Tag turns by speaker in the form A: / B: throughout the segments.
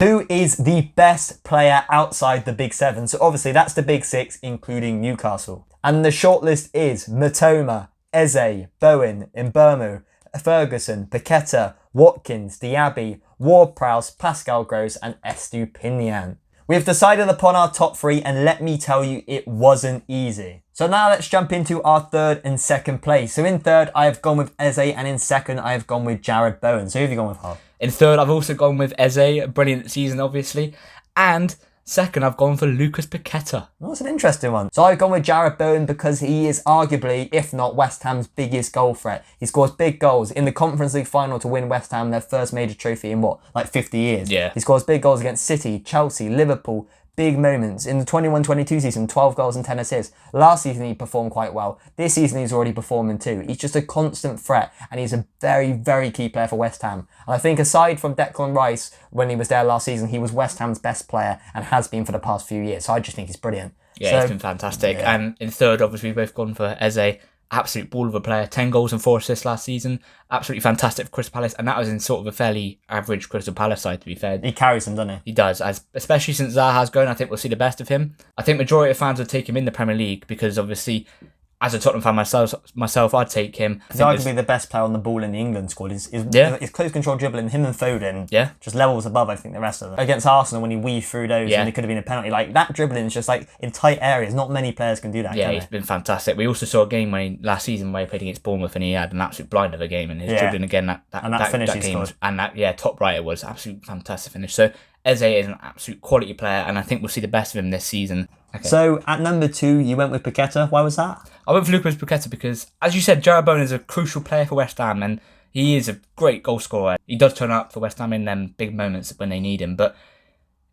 A: Who is the best player outside the Big Seven? So obviously that's the Big Six, including Newcastle. And the shortlist is Mitoma, Eze, Bowen, Mbeumo, Ferguson, Paqueta, Watkins, Diaby, Ward-Prowse, Pascal Gross and Estupinian. We've decided upon our top three, and let me tell you, it wasn't easy. So now let's jump into our third and second place. So in third, I have gone with Eze, and in second, I have gone with Jarrod Bowen. So who have you gone with, Harv?
B: In third, I've also gone with Eze, brilliant season, obviously. And second, I've gone for Lucas Paqueta.
A: Well, that's an interesting one. So I've gone with Jarrod Bowen because he is arguably, if not West Ham's biggest goal threat. He scores big goals in the Conference League final to win West Ham their first major trophy in like 50 years.
B: Yeah.
A: He scores big goals against City, Chelsea, Liverpool, big moments. In the 21-22 season, 12 goals and 10 assists. Last season he performed quite well. This season he's already performing too. He's just a constant threat, and he's a very, very key player for West Ham. And I think aside from Declan Rice, when he was there last season, he was West Ham's best player and has been for the past few years. So I just think he's brilliant.
B: Yeah, he's been fantastic. Yeah. And in third, obviously, we've both gone for Eze. Absolute ball of a player, 10 goals and 4 assists last season. Absolutely fantastic for Crystal Palace, and that was in sort of a fairly average Crystal Palace side, to be fair.
A: He carries them, doesn't he?
B: He does, especially since Zaha's going. I think we'll see the best of him. I think majority of fans will take him in the Premier League because obviously, as a Tottenham fan myself, I'd take him.
A: He's arguably the best player on the ball in the England squad. His close control dribbling, him and Foden, just levels above, I think, the rest of them. Against Arsenal, when he weaved through those and it could have been a penalty, like that dribbling is just like in tight areas. Not many players can do that.
B: Yeah, he's been fantastic. We also saw a game last season where he played against Bournemouth and he had an absolute blind of a game, and his dribbling again, that
A: finish
B: that
A: he
B: game,
A: scored.
B: and that top right, it was absolute fantastic finish. So Eze is an absolute quality player, and I think we'll see the best of him this season. Okay.
A: So at number 2, you went with Paqueta. Why was that?
B: I went for Lucas Paqueta because, as you said, Jarrod Bowen is a crucial player for West Ham, and he is a great goal scorer. He does turn up for West Ham in them big moments when they need him, but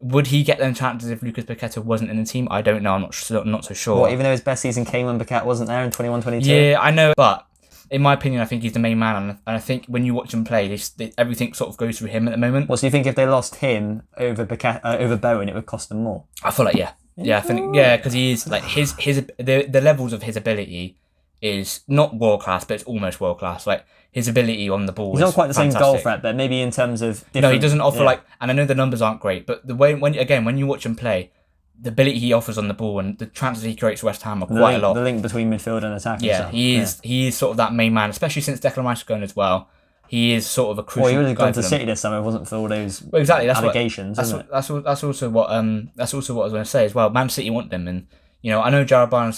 B: would he get them chances if Lucas Paqueta wasn't in the team? I don't know. I'm not so sure.
A: What, even though his best season came when Paqueta wasn't there in 21-22?
B: Yeah, I know, but in my opinion, I think he's the main man, and I think when you watch him play, everything sort of goes through him at the moment.
A: Well, so you think if they lost him over Bowen, it would cost them more?
B: I feel like I think because he is like the levels of his ability is not world class, but it's almost world class. Like his ability on the ball,
A: he's not quite the
B: fantastic.
A: same goal threat, but maybe in terms of
B: no, he doesn't offer and I know the numbers aren't great, but the way when you watch him play, the ability he offers on the ball and the chances he creates for West Ham are quite a lot.
A: The link between midfield and attack.
B: Yeah, he is sort of that main man, especially since Declan Rice is going as well. He is sort of a crucial.
A: Well, he would have
B: guy
A: gone to City this summer if it wasn't for all those allegations.
B: That's also what I was going to say as well. Man City want them, and I know Jarrod Bowen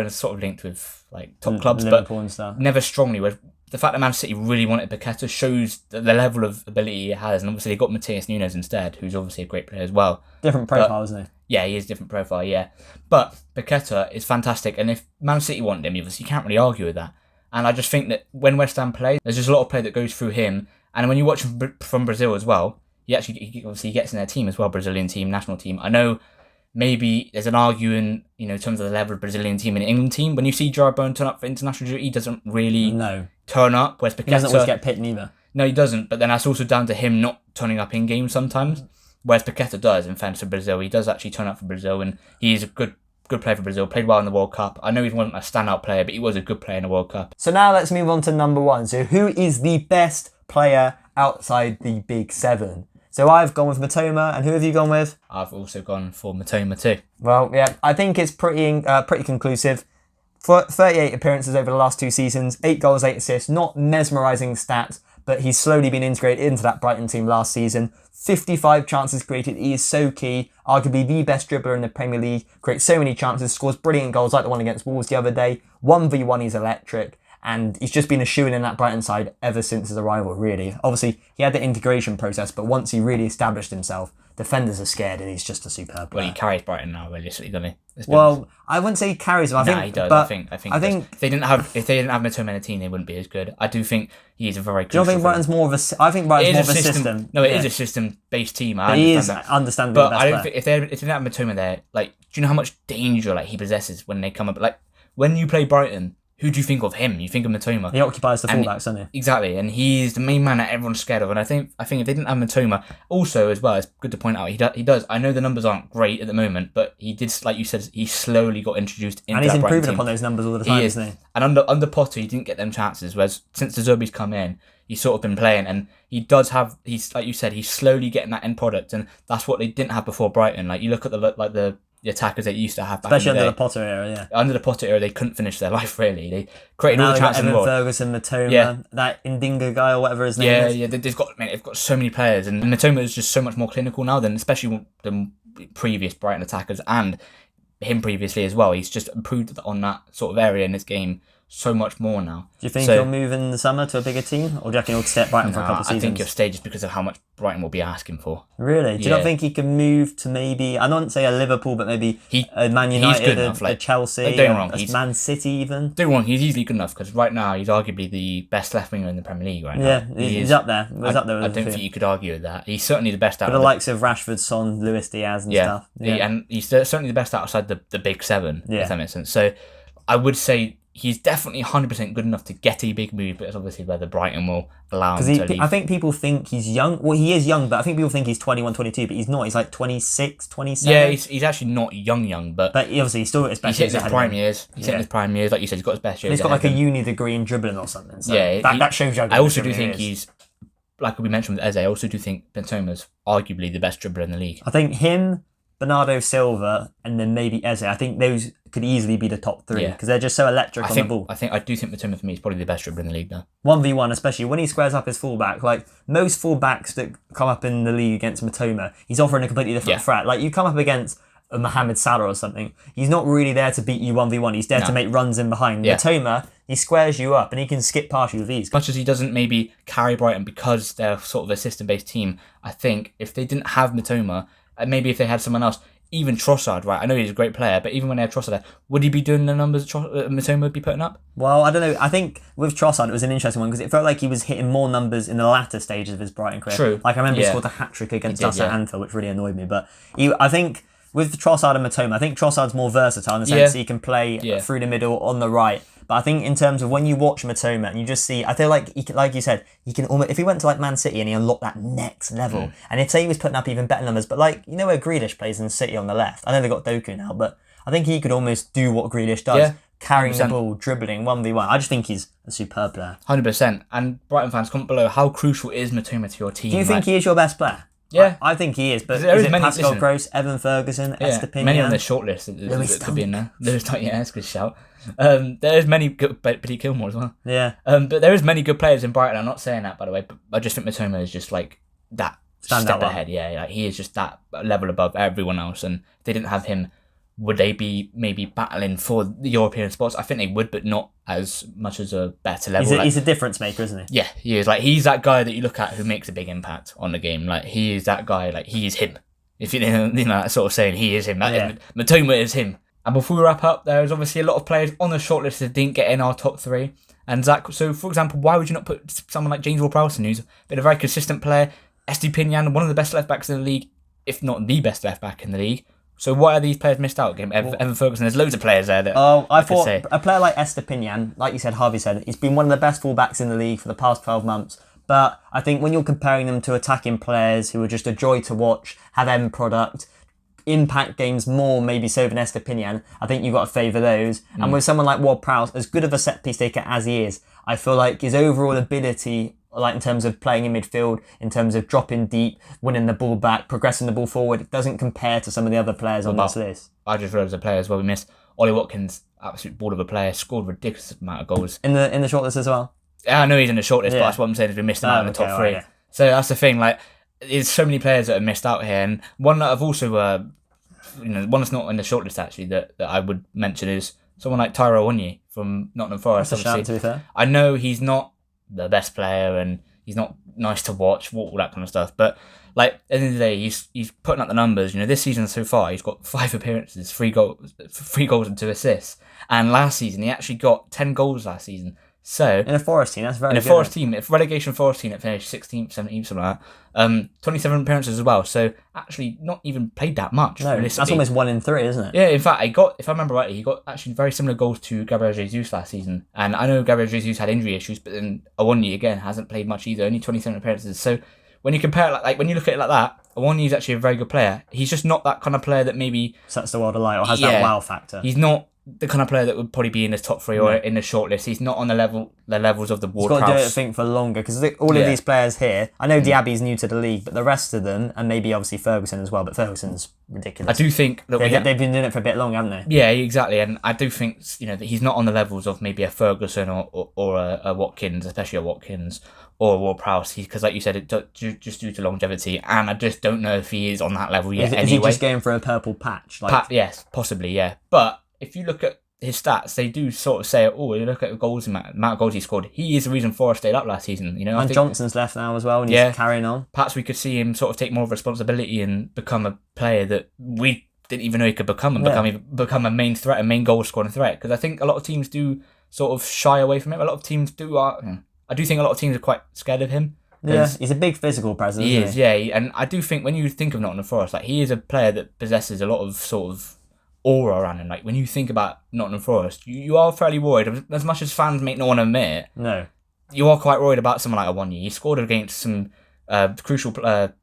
B: is sort of linked with like top clubs,
A: Liverpool
B: but
A: and stuff.
B: Never strongly. Where the fact that Man City really wanted Paqueta shows the level of ability he has, and obviously they got Matheus Nunes instead, who's obviously a great player as well.
A: Different profile, isn't he?
B: Yeah, he is different profile. Yeah, but Paqueta is fantastic, and if Man City want him, obviously you can't really argue with that. And I just think that when West Ham play, there's just a lot of play that goes through him. And when you watch him from Brazil as well, he obviously gets in their team as well, Brazilian team, national team. I know maybe there's an arguing, in terms of the level of Brazilian team and England team. When you see Jarrod Bowen turn up for international duty, he doesn't really turn up. Whereas Paqueta,
A: he doesn't always get picked neither.
B: No, he doesn't. But then that's also down to him not turning up in games sometimes. Whereas Paqueta does, in fairness to Brazil. He does actually turn up for Brazil, and he is a good player for Brazil, played well in the World Cup. I know he wasn't a standout player, but he was a good player in the World Cup.
A: So now let's move on to number 1. So who is the best player outside the Big Seven? So I've gone with Mitoma, and who have you gone with?
B: I've also gone for Mitoma too.
A: Well, yeah, I think it's pretty conclusive. For 38 appearances over the last 2 seasons, 8 goals, 8 assists, not mesmerising stats, but he's slowly been integrated into that Brighton team last season. 55 chances created, he is so key, arguably the best dribbler in the Premier League, creates so many chances, scores brilliant goals like the one against Wolves the other day. 1v1, he's electric, and he's just been a shoo-in in that Brighton side ever since his arrival, really. Obviously, he had the integration process, but once he really established himself, defenders are scared, and he's just a superb player.
B: Well, he carries Brighton now, realistically, doesn't he?
A: Well, I wouldn't say he carries them. I think
B: he does.
A: But
B: I think if they didn't have Mitoma in the team, they wouldn't be as good. I do think he's a very.
A: Do you think Brighton's more of a? I think Brighton's more of a system.
B: No, it is a system-based team.
A: He is understandably the best
B: player. But I don't think if they didn't have Mitoma there, like, do you know how much danger he possesses when they come up? Like when you play Brighton, who do you think of him? You think of Mitoma.
A: He occupies the fullbacks, doesn't he?
B: Exactly, and he's the main man that everyone's scared of. And I think if they didn't have Mitoma, also as well, it's good to point out he does. I know the numbers aren't great at the moment, but he did, like you said, he slowly got introduced into.
A: And he's
B: that
A: improving
B: team.
A: upon those numbers all the time, isn't he?
B: And under Potter, he didn't get them chances. Whereas since De Zerbi's come in, he's sort of been playing, and he does have, he's like you said, he's slowly getting that end product, and that's what they didn't have before Brighton. Like you look at the attackers they used to have back
A: especially
B: in the
A: under
B: day.
A: the Potter era, yeah.
B: Under the Potter era, they couldn't finish their life really. They created
A: Now
B: all the
A: they've got
B: chances in the
A: Evan
B: world.
A: Ferguson, Mitoma, that Ndinga guy or whatever his name
B: Yeah,
A: is.
B: yeah, they've got so many players, and Mitoma is just so much more clinical now than especially the previous Brighton attackers and him previously as well. He's just improved on that sort of area in this game so much more now.
A: Do you think he'll move in the summer to a bigger team, or do you reckon he'll stay at Brighton for a couple of seasons?
B: I think he'll stay just because of how much Brighton will be asking for.
A: Really? Do you not think he can move to maybe, I don't say a Liverpool, but maybe a Man United, a Chelsea, a Man City even?
B: Don't get me wrong, he's easily good enough because right now he's arguably the best left winger in the Premier League right now.
A: Yeah, he's up there.
B: I don't think you could argue with that. He's certainly the best out of
A: the likes of Rashford, Son, Luis Diaz and stuff.
B: Yeah, and he's certainly the best outside the big seven, if that makes sense. So I would say he's definitely 100% good enough to get a big move, but it's obviously whether Brighton will allow him to leave.
A: I think people think he's young. Well, he is young, but I think people think he's 21, 22, but he's not. He's like 26, 27.
B: Yeah, he's actually not young, but
A: obviously he's still at his best
B: years. He's hitting his prime years. He's hitting his prime years. Like you said, he's got his best years.
A: He's got like a uni degree in dribbling or something. So that shows you how good
B: I also do think he's, like we mentioned with Eze, I also do think Bentoma's arguably the best dribbler in the league.
A: I think him, Bernardo Silva, and then maybe Eze. I think those could easily be the top three because they're just so electric on the ball.
B: I do think Mitoma for me is probably the best dribbler in the league now.
A: 1v1, especially when he squares up his fullback. Like most fullbacks that come up in the league against Mitoma, he's offering a completely different threat. Like you come up against a Mohamed Salah or something, he's not really there to beat you 1v1. He's there to make runs in behind. Mitoma, he squares you up and he can skip past you with ease.
B: As much as he doesn't maybe carry Brighton because they're sort of a system-based team, I think if they didn't have Mitoma, and maybe if they had someone else, even Trossard, right? I know he's a great player, but even when they had Trossard there, would he be doing the numbers Mitoma would be putting up?
A: Well, I don't know. I think with Trossard, it was an interesting one because it felt like he was hitting more numbers in the latter stages of his Brighton career.
B: True.
A: Like I remember he scored a hat-trick against us at Anfield, which really annoyed me. But I think with Trossard and Mitoma, I think Trossard's more versatile in the sense that he can play through the middle, on the right. But I think in terms of when you watch Mitoma and you just see, I feel like he can, like you said, he can almost, if he went to like Man City and he unlocked that next level, and if say he was putting up even better numbers, but like you know where Grealish plays in City on the left, I know they got Doku now, but I think he could almost do what Grealish does, carrying 100%. The ball, dribbling 1v1. I just think he's a superb player.
B: 100%. And Brighton fans, comment below how crucial is Mitoma to your team.
A: Do you think he is your best player?
B: Yeah,
A: I think he is, but is it Pascal Gross, Evan Ferguson, Estepinian?
B: Many on the shortlist that could be in there. There's not, that's a good shout. There's many good, Billy Gilmore as well.
A: Yeah.
B: But there is many good players in Brighton. I'm not saying that, by the way, but I just think Mitoma is just like that step ahead. Yeah, like he is just that level above everyone else. And if they didn't have him, would they be maybe battling for the European spots? I think they would, but not as much as a better level.
A: He's a difference maker, isn't he?
B: Yeah, he is. Like he's that guy that you look at who makes a big impact on the game. Like he is that guy. Like he is him. If you know that sort of saying, he is him. Mitoma is him. And before we wrap up, there's obviously a lot of players on the shortlist that didn't get in our top three. And Zach, so for example, why would you not put someone like James Ward-Prowse, who's been a very consistent player, Estepinian, one of the best left backs in the league, if not the best left back in the league? So why are these players missed out? Evan Ferguson, there's loads of players there that
A: I thought a player like Estepinian, like you said, Harvey said, he's been one of the best fullbacks in the league for the past 12 months. But I think when you're comparing them to attacking players who are just a joy to watch, have end product, impact games more maybe so than Estepinian, I think you've got to favour those. And with someone like Ward-Prowse, as good of a set-piece taker as he is, I feel like his overall ability, like in terms of playing in midfield, in terms of dropping deep, winning the ball back, progressing the ball forward, it doesn't compare to some of the other players on this list.
B: I just realised a player as well we missed. Ollie Watkins, absolute ball of a player, scored a ridiculous amount of goals.
A: In the shortlist as well?
B: Yeah, I know he's in the shortlist, but that's what I'm saying is we missed him out in the top three. So that's the thing, like, there's so many players that have missed out here, and one that I've also, one that's not in the shortlist actually that I would mention is someone like Tyrell Onye from Nottingham Forest.
A: That's a shout, to be fair.
B: I know he's not the best player and he's not nice to watch, all that kind of stuff, but like at the end of the day, he's putting up the numbers. This season so far, he's got 5 appearances, 3 goals and 2 assists, and last season he actually got 10 goals last season. So
A: in a Forest team, that's very good.
B: In a Forest team, if relegation Forest team, it finished 16th, 17th, something like that. 27 appearances as well. So actually, not even played that much.
A: No, that's almost 1 in 3, isn't it?
B: Yeah, in fact, if I remember rightly, he got actually very similar goals to Gabriel Jesus last season. And I know Gabriel Jesus had injury issues, but then Awoniyi again hasn't played much either. Only 27 appearances. So when you compare it, like when you look at it like that, Awoniyi is actually a very good player. He's just not that kind of player that maybe
A: sets the world alight or has that wow factor.
B: He's not the kind of player that would probably be in the top 3 or in the shortlist. He's not on the levels of the
A: He's got to do it, I
B: Ward-Prowse.
A: think, for longer, because all of these players here, I know Diaby's new to the league, but the rest of them, and maybe obviously Ferguson as well, but Ferguson's ridiculous.
B: I do think that
A: they've been doing it for a bit long, haven't they?
B: Yeah, exactly, and I do think that he's not on the levels of maybe a Ferguson or a Watkins, especially a Watkins or a Ward-Prowse, because like you said, just due to longevity, and I just don't know if he is on that level yet.
A: Is he just going for a purple patch?
B: Yes, possibly, yeah. But if you look at his stats, they do sort of say, you look at the goals amount of goals he scored. He is the reason Forest stayed up last season. I
A: think Johnson's left now as well, and he's carrying on.
B: Perhaps we could see him sort of take more responsibility and become a player that we didn't even know he could become, and become a main threat, a main goal scoring threat. Because I think a lot of teams do sort of shy away from him. A lot of teams do. I do think a lot of teams are quite scared of him.
A: Yeah, he's a big physical presence.
B: He is, yeah. And I do think when you think of Nottingham Forest, he is a player that possesses a lot of sort of aura around him. When you think about Nottingham Forest, you are fairly worried. As much as fans may not want to admit it,
A: no,
B: you are quite worried about someone like Awoniyi. He scored against some crucial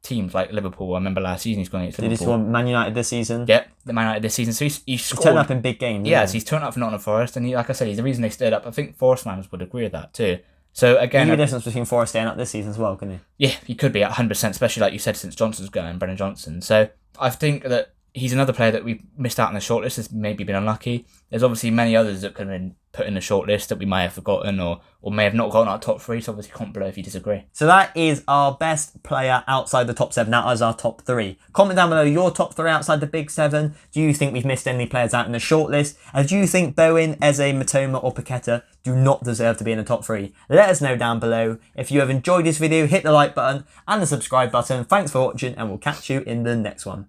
B: teams like Liverpool. I remember last season he scored against Liverpool.
A: Did he score Man United this season?
B: Yep, the Man United this season. So he's scored.
A: He's turned up in big games.
B: Yes, he's turned up for Nottingham Forest, and like I said, he's the reason they stayed up. I think Forest fans would agree with that too. So again,
A: the difference between Forest staying up this season as well, couldn't he?
B: Yeah, he could be at 100%, especially like you said, since Johnson's going, Brennan Johnson. So I think that he's another player that we missed out on the shortlist, has maybe been unlucky. There's obviously many others that could have been put in the shortlist that we may have forgotten or may have not gotten our top 3. So obviously comment below if you disagree.
A: So that is our best player outside the top 7. That is our top 3. Comment down below your top 3 outside the big 7. Do you think we've missed any players out in the shortlist? And do you think Bowen, Eze, Mitoma or Paqueta do not deserve to be in the top 3? Let us know down below. If you have enjoyed this video, hit the like button and the subscribe button. Thanks for watching, and we'll catch you in the next one.